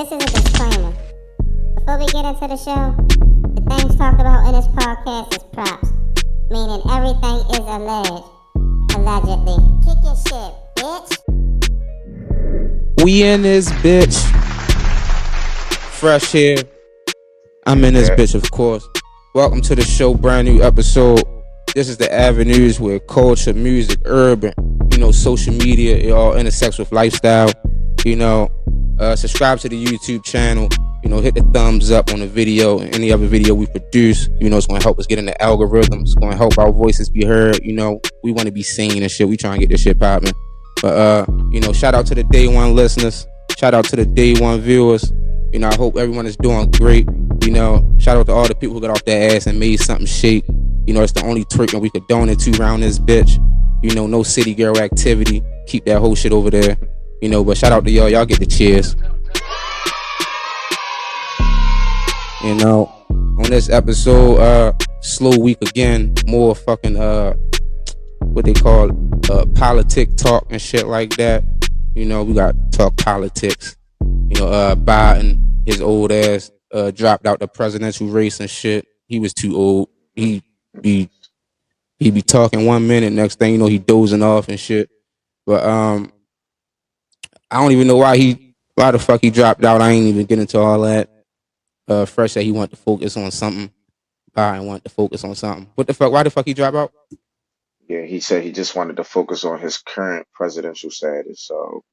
This is a disclaimer. Before we get into the show, the things talked about in this podcast is props, meaning everything is alleged. Allegedly. Kick your shit, bitch. We in this bitch. Fresh here. I'm in this bitch, of course. Welcome to the show, brand new episode. This is the avenues where culture, music, urban, social media, it all intersects with lifestyle. Subscribe to the YouTube channel. Hit the thumbs up on the video and any other video we produce. It's going to help us get in the algorithm. It's going to help our voices be heard. We want to be seen and shit. We trying to get this shit popping. But, shout out to the day one listeners. Shout out to the day one viewers. I hope everyone is doing great. Shout out to all the people who got off their ass and made something shake. It's the only twerking we could donate to around this bitch. No city girl activity. Keep that whole shit over there. But shout out to y'all. Y'all get the cheers. On this episode, slow week again. More fucking, what they call politic talk and shit like that. We got to talk politics. Biden, his old ass, dropped out the presidential race and shit. He was too old. He be talking 1 minute, next thing he dozing off and shit. But I don't even know why the fuck he dropped out. I ain't even get into all that. Fresh said he wanted to focus on something. Biden wanted to focus on something. What the fuck? Why the fuck he drop out? Yeah, he said he just wanted to focus on his current presidential status. So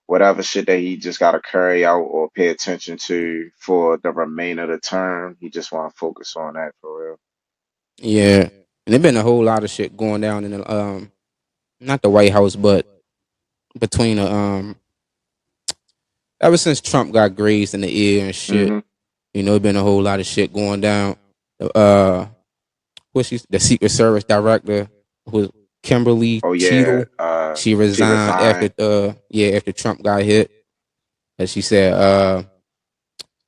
whatever shit that he just got to carry out or pay attention to for the remainder of the term, he just want to focus on that for real. Yeah, and there been a whole lot of shit going down in the not the White House, but between the ever since Trump got grazed in the ear and shit. Mm-hmm. There's been a whole lot of shit going down. The Secret Service director was Kimberly Cheadle. She resigned after Trump got hit. And she said,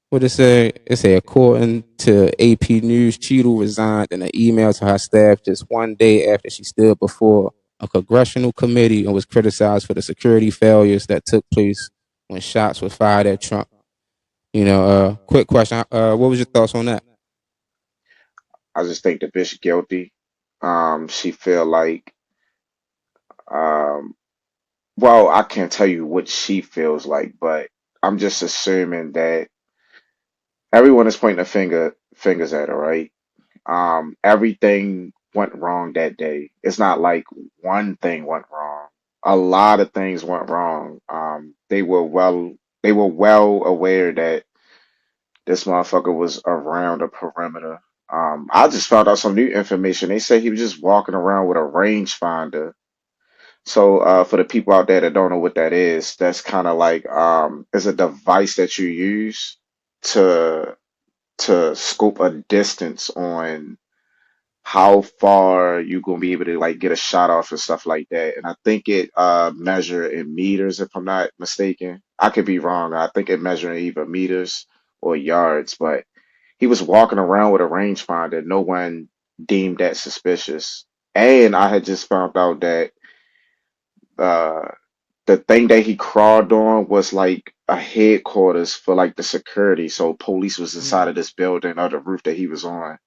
what it say? It say, according to AP News, Cheadle resigned in an email to her staff just 1 day after she stood before a congressional committee and was criticized for the security failures that took place when shots were fired at Trump. Quick question. What was your thoughts on that? I just think the bitch guilty. She feel like, well, I can't tell you what she feels like, but I'm just assuming that everyone is pointing fingers at her, right? Everything went wrong that day. It's not like one thing went wrong. A lot of things went wrong. They were well aware that this motherfucker was around the perimeter. I just found out some new information. They say he was just walking around with a rangefinder. So for the people out there that don't know what that is, that's kind of like it's a device that you use to scope a distance on how far you gonna be able to like get a shot off and stuff like that. And I think it measure in meters, if I'm not mistaken. I could be wrong. I think it measure in either meters or yards, but he was walking around with a rangefinder. No one deemed that suspicious. And I had just found out that uh the thing that he crawled on was like a headquarters for like the security. So police was inside of this building or the roof that he was on.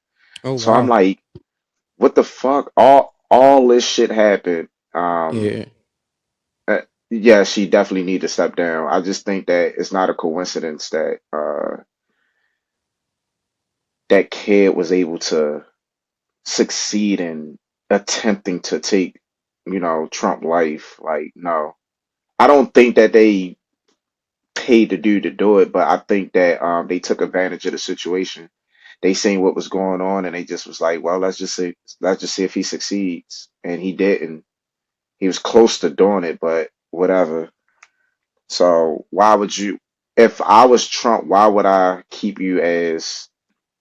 Oh, So I'm wow. like, what the fuck? All this shit happened. Yeah. Yeah, she definitely need to step down. I just think that it's not a coincidence that that kid was able to succeed in attempting to take, Trump life. Like, no. I don't think that they paid the dude to do it, but I think that they took advantage of the situation. They seen what was going on and they just was like, well, let's just see if he succeeds. And he didn't. He was close to doing it, but whatever. So why would you, if I was Trump, why would I keep you as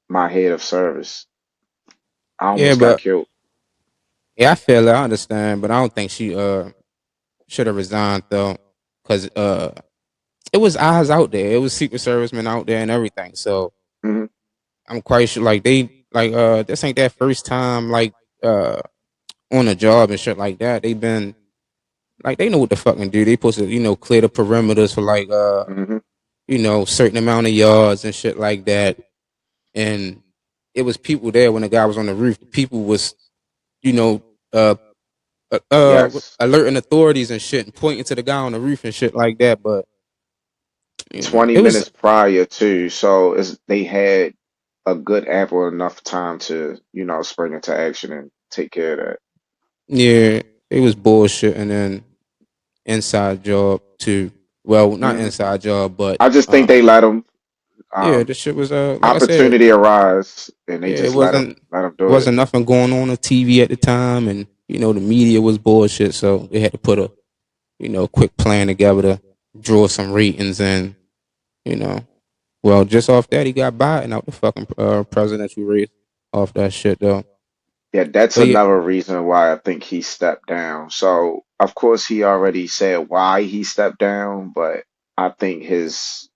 my head of service? I Yeah, almost got but killed. yeah, I feel it. I understand, but I don't think she should have resigned though, because it was eyes out there. It was Secret Servicemen out there and everything. So Hmm. I'm quite sure like this ain't their first time like on a job and shit like that. They've been like they know what the fucking do. They supposed to clear the perimeters for like Hmm. certain amount of yards and shit like that. And it was people there when the guy was on the roof. The people was, you know, uh, Yes. alerting authorities and shit and pointing to the guy on the roof and shit like that. But 20 it was, minutes prior to, so they had a good ample enough time to, spring into action and take care of that. yeah, it was bullshit. And then inside job too. Well, not Hmm. inside job, but I just think they let them yeah, um this shit was like I said, opportunity arise, and they yeah, it just let them do it. wasn't nothing going on TV at the time, and the media was bullshit, so they had to put a quick plan together to draw some ratings, and you know, well, just off that he got Biden out the fucking presidential race off that shit though. Yeah, that's But yeah, another reason why I think he stepped down. So, of course, he already said why he stepped down, but I think his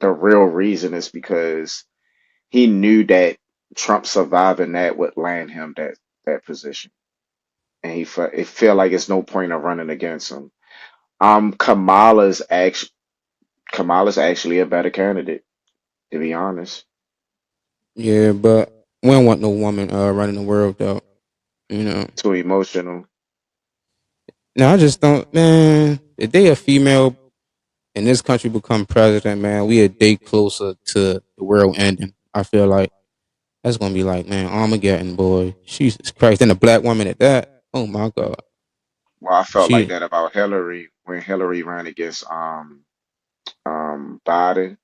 the real reason is because he knew that Trump surviving that would land him that position, and it feel like it's no point of running against him. Um, Kamala's actually Kamala's actually a better candidate, to be honest. yeah, but we don't want no woman running the world though. You know, Too emotional. no, I just don't, man. If they a female and this country become president, man, we a day closer to the world ending. I feel like that's gonna be like, man, Armageddon, boy. Jesus Christ. And a black woman at that. Oh my God. Well, I felt like She that about Hillary when Hillary ran against Biden.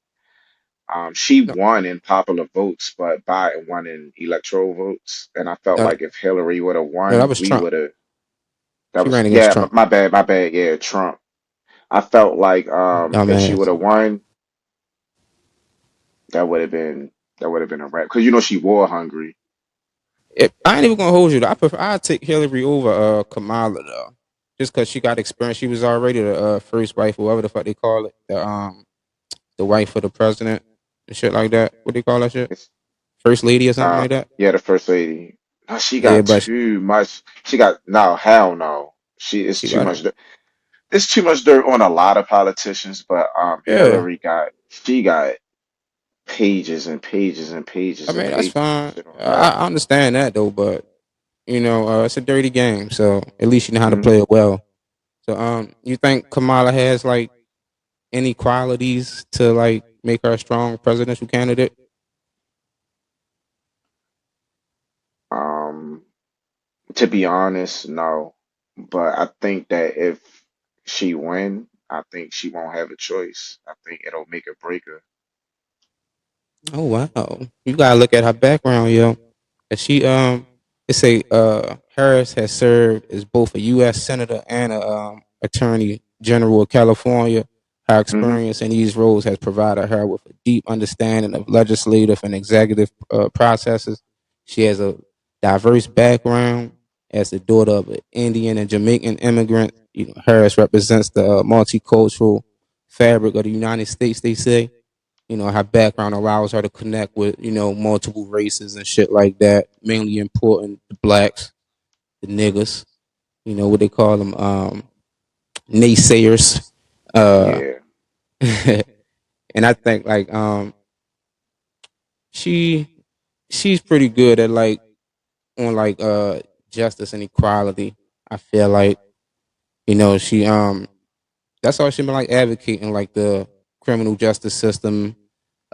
She no, won in popular votes, but Biden won in electoral votes. And I felt no, like if Hillary would have no, that won, was we Trump. would have. That She was ran against yeah, Trump. my bad. Yeah, Trump. I felt like if she would Dumbass. have won, that would have been that would have been a wrap. Because she war hungry. I ain't even gonna hold you. I prefer I'd take Hillary over Kamala though. Just cause she got experience. She was already the first wife, whoever the fuck they call it. The wife of the president and shit like that. What they call that shit? It's First lady or something like that. yeah, the first lady. No, she Yeah, got but too much. She got no hell no. She is she too got much. him. It's too much dirt on a lot of politicians, but Yeah. She got pages and pages and I pages and mean, that's pages of fine. shit on her. I understand that though, but it's a dirty game, so at least you know how to Hmm. play it well. So, you think Kamala has like any qualities to like make her a strong presidential candidate? Um, to be honest, no. But I think that if she win, I think she won't have a choice. I think it'll make or break her. Oh wow, you gotta look at her background, yo. And she it say Harris has served as both a U.S. senator and a attorney general of California. Her Hmm. experience in these roles has provided her with a deep understanding of legislative and executive processes. She has a diverse background as the daughter of an Indian and Jamaican immigrant. Harris represents the multicultural fabric of the United States. They say her background allows her to connect with multiple races and shit like that. Mainly important the blacks, the niggas, what they call them, naysayers. Uh, Yeah. and I think like she she's pretty good at like on like justice and equality. I feel like she that's all she been like advocating like the criminal justice system,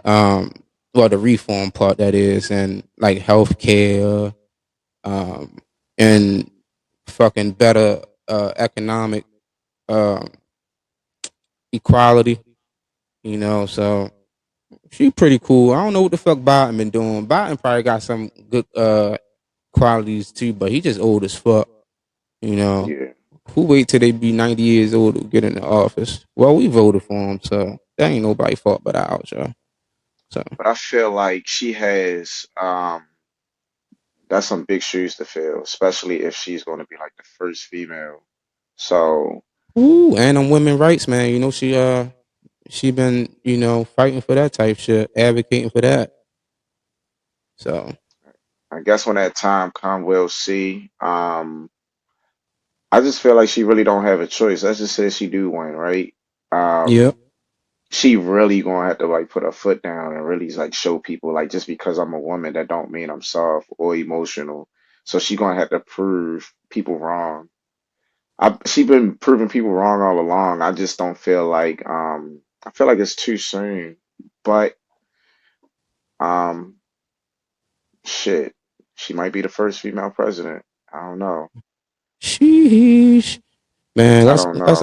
um well the reform part that is, and like healthcare, um and fucking better economic um equality, so she pretty cool. I don't know what the fuck Biden been doing. Biden probably got some good qualities too, but he just old as fuck, you know. Yeah. Who wait till they be 90 years old to get in the office? Well, we voted for him, so that ain't nobody fault but ours, y'all. So But I feel like she has that's some big shoes to fill, especially if she's going to be like the first female. So ooh, and on women rights, man. She been, fighting for that type shit, advocating for that. So I guess when that time come, we'll see. I just feel like she really don't have a choice. Let's just say she do win, right? Um, yeah. she really gonna have to like put her foot down and really like show people like just because I'm a woman that don't mean I'm soft or emotional. So she gonna have to prove people wrong. She been proving people wrong all along. I just don't feel like I feel like it's too soon. But um shit, she might be the first female president. I don't know. Sheesh. Man, I don't that's know.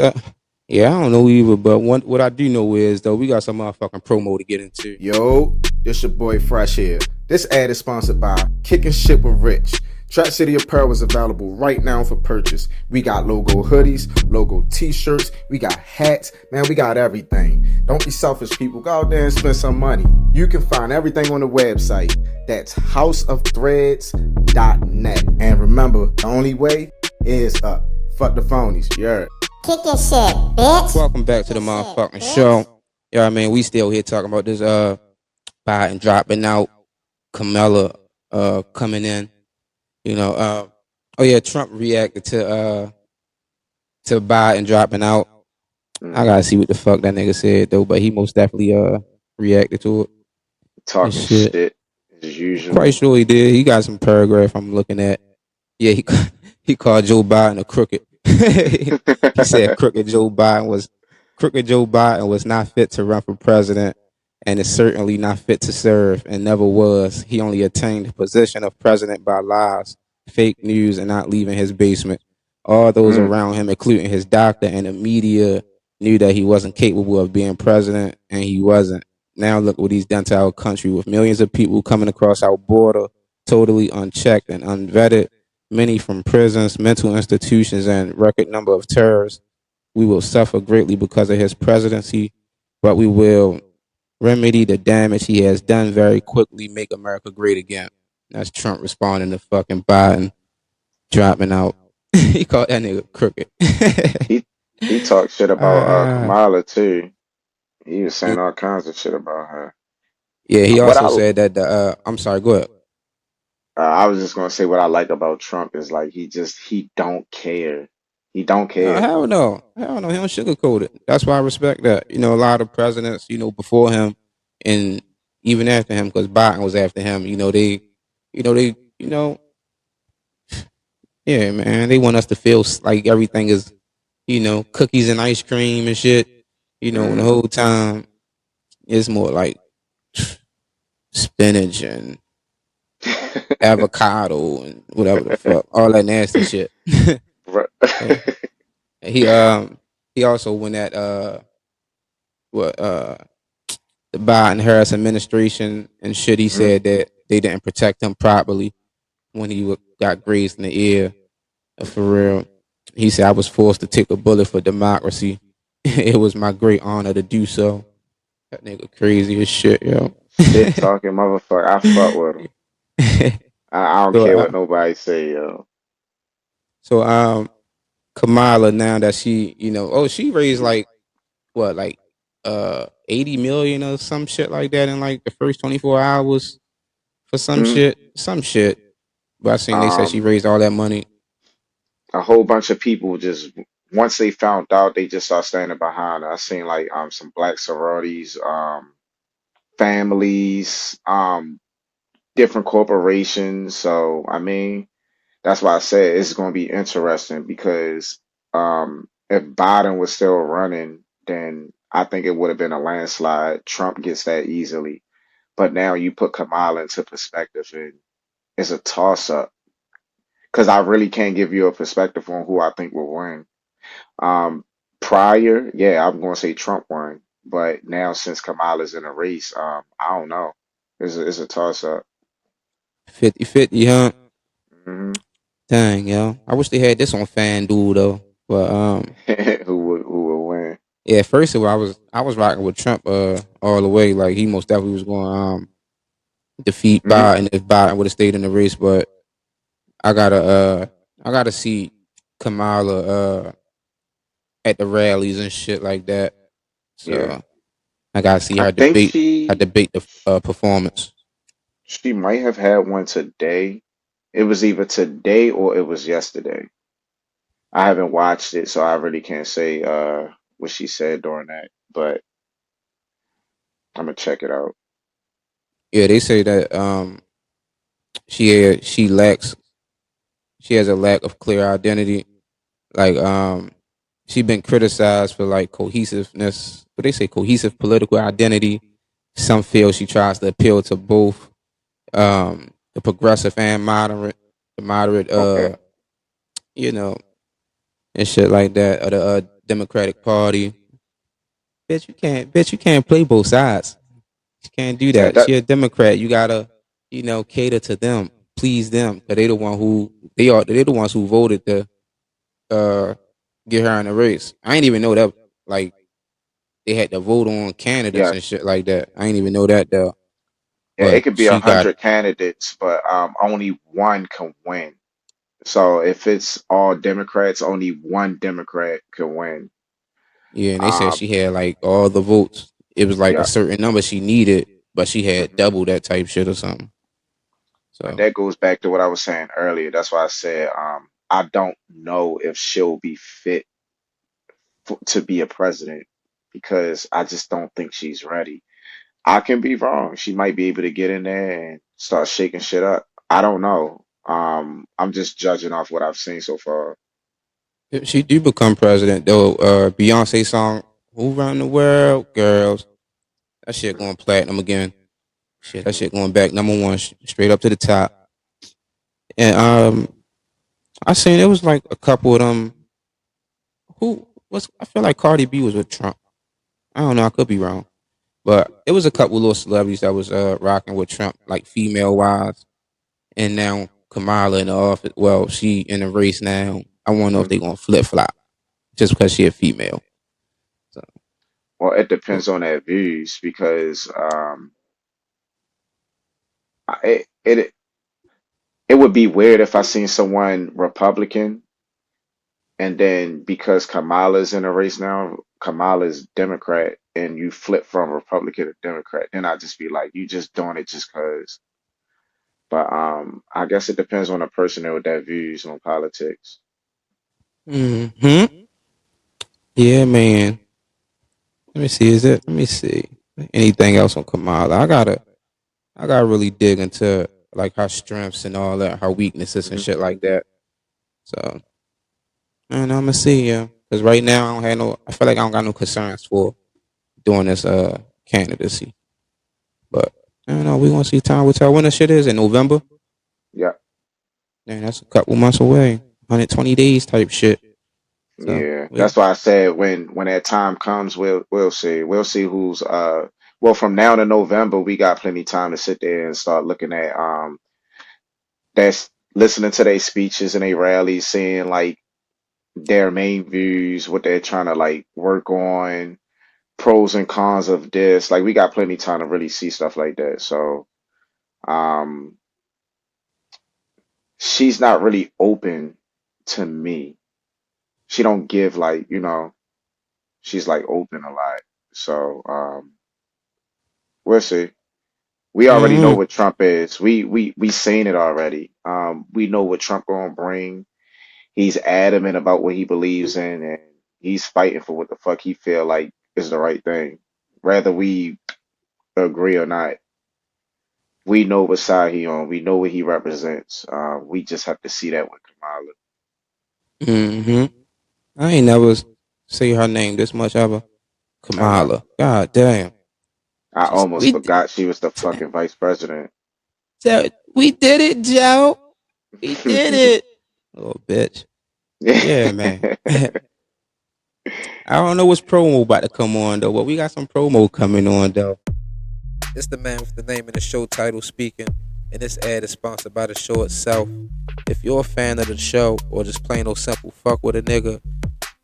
yeah, I don't know either, but what I do know is though we got some motherfucking promo to get into. Yo, this your boy Fresh here. This ad is sponsored by Kicking Shit with Rich. Track City Apparel is available right now for purchase. We got logo hoodies, logo t-shirts, we got hats, man, we got everything. Don't be selfish, people. Go out there and spend some money. You can find everything on the website. That's houseofthreads.net. And remember, the only way is up. Fuck the phonies, you heard? Kick your shit, bitch. Welcome back to the motherfucking show. Yeah, I mean, we still here talking about this Biden dropping out, Kamala coming in. You know, oh yeah, Trump reacted to Biden dropping out. I Mm, gotta see what the fuck that nigga said though, but he most definitely reacted to it and talking shit. shit as Quite usual. sure he did. He got some paragraph I'm looking at. Yeah, he called Joe Biden a crooked. He said crooked Joe Biden was not fit to run for president and is certainly not fit to serve and never was. He only attained the position of president by lies, fake news, and not leaving his basement. All those Mm, around him, including his doctor and the media, knew that he wasn't capable of being president, and he wasn't. Now look what he's done to our country with millions of people coming across our border totally unchecked and unvetted, many from prisons, mental institutions, and record number of terrorists. We will suffer greatly because of his presidency, but we will remedy the damage he has done very quickly, make America great again. That's Trump responding to fucking Biden dropping out. He called that nigga crooked. he he talked shit about uh, Kamala too. He was saying all kinds of shit about her. yeah, he What also said that I'm sorry, go ahead. I was just gonna say what I like about Trump is like he don't care. He don't No, care. hell no. Hell no. He don't sugarcoat it. That's why I respect that. You know, a lot of presidents, before him and even after him, because Biden was after him, you know, yeah, man, they want us to feel like everything is, cookies and ice cream and shit. And the Mm. whole time it's more like spinach and avocado and whatever the fuck, all that nasty shit. Right. Yeah. He also went at what the Biden Harris administration and shit. He Mm. said that they didn't protect him properly when he got grazed in the ear. For real, he said I was forced to take a bullet for democracy. It was my great honor to do so. That nigga crazy as shit, yo. Shit talking motherfucker. I fuck with him. I don't so, care what nobody say, yo. so Kamala now that she raised like what like 80 million or some shit like that in like the first 24 hours for Mm. some shit. But I seen they said she Um, raised all that money. a whole bunch of people just once they found out, they just start standing behind her. I seen like some black sororities, families, different corporations. So I mean, that's why I said it's going to be interesting because if Biden was still running, then I think it would have been a landslide. Trump gets that easily, but now you put Kamala into perspective, and it's a toss up because I really can't give you a perspective on who I think will win. Um, prior, yeah, I'm going to say Trump won, but now since Kamala's in a race, I don't know. It's a toss up. 50-50, huh? Hmm. Dang, yo. I wish they had this on FanDuel though. But Who will win? yeah, first of all, I was rocking with Trump all the way. Like he most definitely was going defeat Hmm. Biden if Biden would have stayed in the race. But I gotta uh I gotta see Kamala at the rallies and shit like that. Yeah, So I gotta see I her think debate the performance. she might have had one today. It was either today or it was yesterday. I haven't watched it, so I really can't say what she said during that. But I'm gonna check it out. Yeah, they say that she lacks she has a lack of clear identity. Like she been criticized for like cohesiveness. But they say cohesive political identity. Some feel she tries to appeal to both the progressive and moderate, the moderate, Okay. you know, and shit like that, or the Democratic Party. Bitch, you can't play both sides. You can't do Yeah, that. that She a Democrat. You gotta, cater to them, please them, cause they the ones who voted to uh get her in the race. I ain't even know that like they had to vote on candidates and yes. shit like that. I ain't even know that though. Yeah, it But could be a she got hundred candidates, but only one can win. So if it's all Democrats, only one Democrat can win. yeah, and they said Um, she had like all the votes. It was like a yeah, certain number she needed, but she had hmm double that type shit or something. but So that goes back to what I was saying earlier. That's why I said I don't know if she'll be fit to be a president because I just don't think she's ready. I can be wrong. She might be able to get in there and start shaking shit up. I don't know. I'm just judging off what I've seen so far. if she do become president though, Beyonce song "Who Run the World, Girls," that shit going platinum again. Shit, that shit going back number one, straight up to the top. And I seen it was like a couple of them. Who was? I feel like Cardi B was with Trump. I don't know. I could be wrong, but it was a couple little celebrities that was rocking with Trump, like female wise. And now Kamala in the office. Well, she in the race now. I want to know if Mhm. they gonna flip flop just because she a female. So, Well, it but, depends on their views because it it would be weird if I seen someone Republican and then because Kamala's in a race now, Kamala's Democrat, and you flip from Republican to Democrat, then I just be like, you just doing it just cause. But I guess it depends on the person with their views on politics. hmm yeah, man. Let me see. Is it? Let me see. Anything else on Kamala? I gotta really dig into like her strengths and all that, her weaknesses and hmm shit like that. So, and I'm gonna see, yeah. Because right now I don't have no. I feel like I don't got no concerns for doing this candidacy. But I don't know. We gonna see time will tell when the shit is in November. Yeah, Man, that's a couple months away. 120 days type shit. So yeah. we That's why I said when that time comes, we'll see. We'll see who's well from now to November, we got plenty time to sit there and start looking at that's listening to their speeches and their rallies, seeing like their main views, what they're trying to like work on, pros and cons of this. Like we got plenty of time to really see stuff like that. So um she's not really open to me. She don't give like, she's like open a lot. So we'll see. We already know mm, what Trump is. We seen it already. We know what Trump gonna bring. He's adamant about what he believes in, and he's fighting for what the fuck he feel like is the right thing. Whether we agree or not, we know what side he on. We know what he represents. We just have to see that with Kamala. hmm I ain't never say her name this much ever. I know. Kamala. God damn. I She's almost forgot she was the fucking vice president. we did it, Joe. We did it. Little bitch. Yeah, man. I don't know what's promo about to come on though, but we got some promo coming on though. It's the man with the name and the show title speaking, and this ad is sponsored by the show itself. If you're a fan of the show or just plain old simple fuck with a nigga,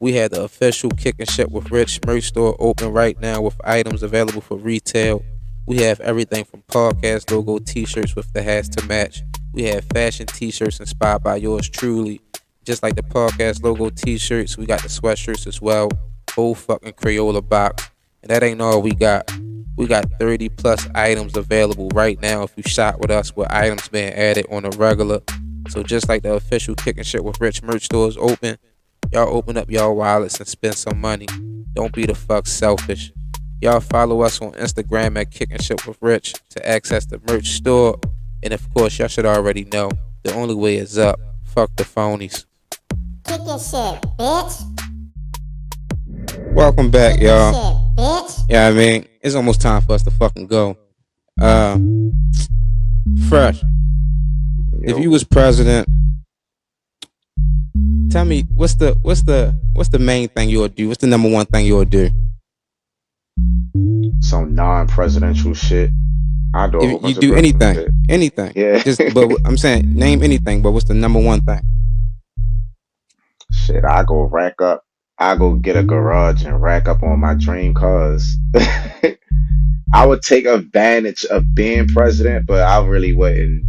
we have the official Kick and Shit with Rich merch store open right now with items available for retail. We have everything from podcast logo t-shirts with the hats to match. We have fashion t-shirts inspired by yours truly. Just like the podcast logo t-shirts, we got the sweatshirts as well. Whole fucking Crayola box. And that ain't all we got. We got 30 plus items available right now if you shop with us with items being added on a regular. So just like the official Kick and Shit with Rich merch store is open, y'all open up y'all wallets and spend some money. Don't be the fuck selfish. Y'all follow us on Instagram at Kicking Shit with Rich to access the merch store. And of course, y'all should already know the only way is up. Fuck the phonies. Kick your shit, bitch. Welcome back, Kick your y'all. shit, bitch. Yeah, I mean, it's almost time for us to fucking go. Fresh. If you was president, tell me what's the main thing you would do? What's the number one thing you would do? Some non-presidential shit. I do a whole If you bunch of do presidential shit. anything. Yeah. But I'm saying name anything, but what's the number one thing? Shit, I go rack up. I go get a garage and rack up on my dream cars. I would take advantage of being president, but I really wouldn't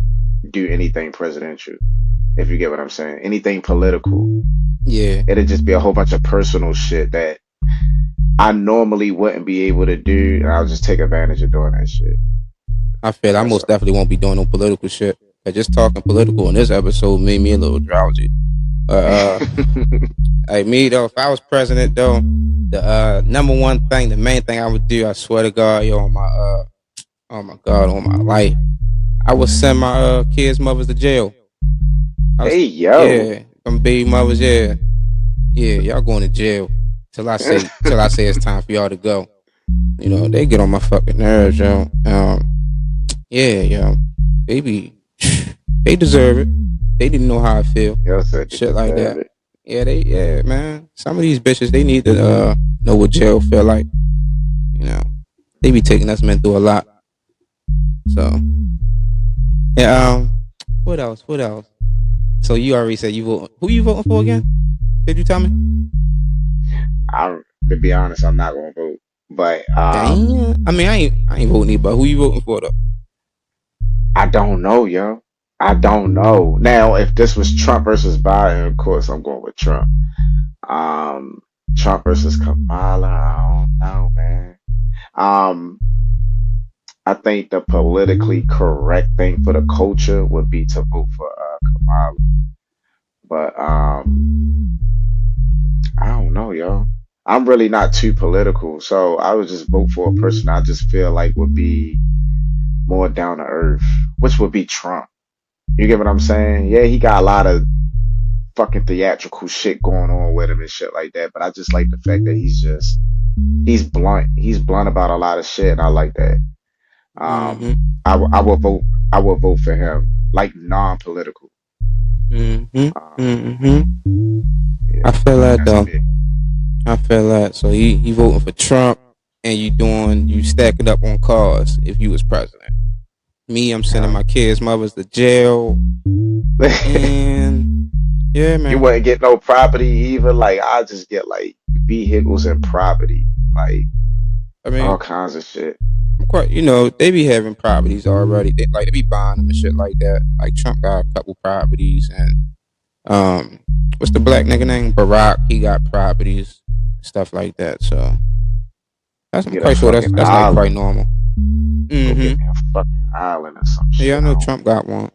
do anything presidential, if you get what I'm saying. Anything political. Yeah. It'd just be a whole bunch of personal shit that I normally wouldn't be able to do, and I'll just take advantage of doing that shit. I feel I most definitely won't be doing no political shit. But just talking political in this episode made me a little drowsy. Like me though, if I was president though, the number one thing, the main thing I would do, I swear to God, yo, on my life, I would send my kids' mothers to jail. Hey yo. Yeah, them baby mothers, yeah, y'all going to jail till I say it's time for y'all to go. You know, they get on my fucking nerves, yo. Yeah, yo, they deserve it. They didn't know how I feel. Shit like that. It. Yeah, man. Some of these bitches, they need to know what jail feel like. You know, they be taking us men through a lot. So, yeah. What else? So you already said you vote. Who you voting for again? Did you tell me? To be honest, I'm not gonna vote. But I mean, I ain't voting either. But who you voting for though? I don't know, yo. I don't know. Now, if this was Trump versus Biden, of course I'm going with Trump. Trump versus Kamala, I don't know, man. I think the politically correct thing for the culture would be to vote for Kamala. But I don't know, yo. I'm really not too political, so I would just vote for a person I just feel like would be more down to earth, which would be Trump. You get what I'm saying? Yeah, he got a lot of fucking theatrical shit going on with him and shit like that, but I just like the fact that he's blunt. He's blunt about a lot of shit, and I like that. I will vote for him, like non-political. Yeah, Yeah, I feel that though. me. I feel that. So he voting for Trump, and you stacking up on cars if you was president. Me, I'm sending my kids' mothers to jail, and yeah, man. You wouldn't get no property either. Like I just get like vehicles and property, like I mean, all kinds of shit. I'm quite, they be having properties already. They be buying them and shit like that. Like Trump got a couple properties, and what's the black nigga name? Barack, he got properties, stuff like that. So I'm quite sure that's like quite normal. Go get me a fucking island or some shit. Yeah, I know Trump got one.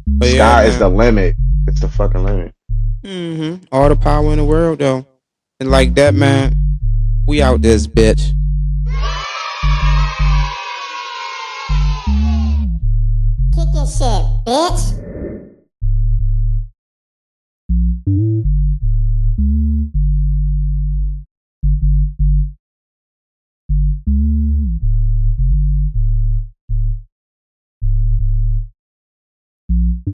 But sky is the limit. It's the fucking limit. All the power in the world though. And like that, man, we out this bitch. Kick your shit, bitch.